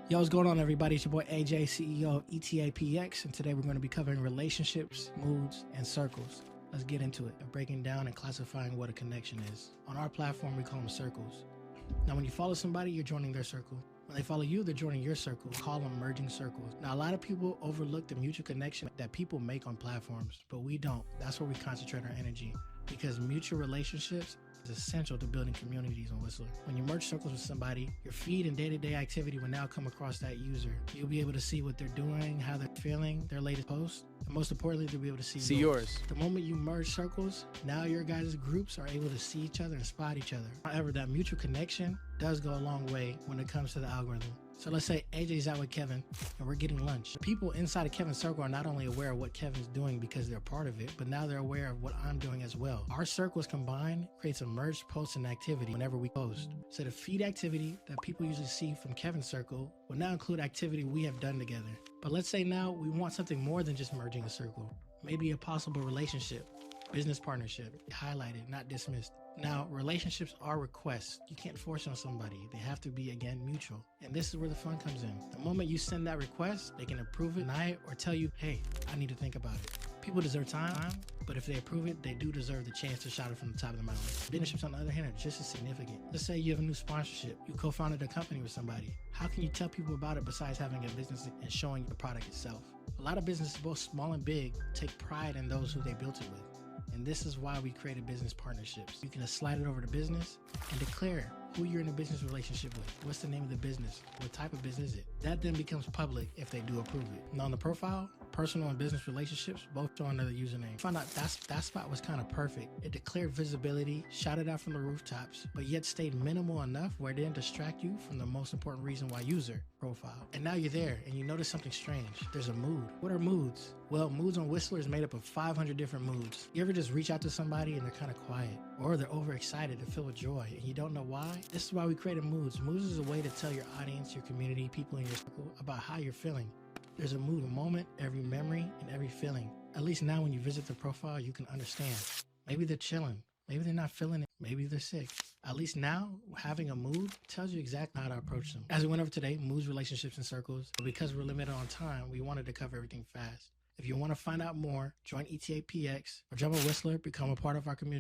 Yo, what's going on, everybody? It's your boy AJ, CEO of ETAPX, and today we're going to be covering relationships, moods, and circles. Let's get into it and breaking down and classifying what a connection is. On our platform, we call them circles. Now, when you follow somebody, you're joining their circle. When they follow you, they're joining your circle. We call them merging circles. Now, a lot of people overlook the mutual connection that people make on platforms, but we don't. That's where we concentrate our energy, because mutual relationships is essential to building communities on Whistlr. When you merge circles with somebody, your feed and day-to-day activity will now come across that user. You'll be able to see what they're doing, how they're feeling, their latest posts, and most importantly, they'll be able to see yours. The moment you merge circles, now your guys' groups are able to see each other and spot each other. However, that mutual connection does go a long way when it comes to the algorithm. So let's say AJ's out with Kevin and we're getting lunch. The people inside of Kevin's circle are not only aware of what Kevin's doing because they're part of it, but now they're aware of what I'm doing as well. Our circles combined creates a merged post and activity whenever we post. So the feed activity that people usually see from Kevin's circle will now include activity we have done together. But let's say now we want something more than just merging a circle. Maybe a possible relationship, business partnership, highlighted, not dismissed. Now, relationships are requests. You can't force on somebody. They have to be, again, mutual. And this is where the fun comes in. The moment you send that request, they can approve it, deny it, or tell you, hey, I need to think about it. People deserve time, but if they approve it, they do deserve the chance to shout it from the top of the mountain. Partnerships, on the other hand, are just as significant. Let's say you have a new sponsorship. You co-founded a company with somebody. How can you tell people about it besides having a business and showing the product itself? A lot of businesses, both small and big, take pride in those who they built it with. And this is why we created business partnerships. You can just slide it over to business and declare who you're in a business relationship with. What's the name of the business? What type of business is it? That then becomes public if they do approve it. Now on the profile, personal and business relationships both show under the username. Found out that spot was kind of perfect. It declared visibility, shouted out from the rooftops, but yet stayed minimal enough where it didn't distract you from the most important reason why user profile. And now you're there and you notice something strange. There's a mood. What are moods? Well, moods on Whistlr is made up of 500 different moods. You ever just reach out to somebody and they're kind of quiet, or they're overexcited and filled with joy and you don't know why? This is why we created moods. Moods is a way to tell your audience, your community, people in your circle about how you're feeling. There's a mood, a moment, every memory, and every feeling. At least now when you visit the profile, you can understand. Maybe they're chilling. Maybe they're not feeling it. Maybe they're sick. At least now, having a mood tells you exactly how to approach them. As we went over today, moods, relationships, and circles. But because we're limited on time, we wanted to cover everything fast. If you want to find out more, join ETAPX or jump on Whistlr, become a part of our community.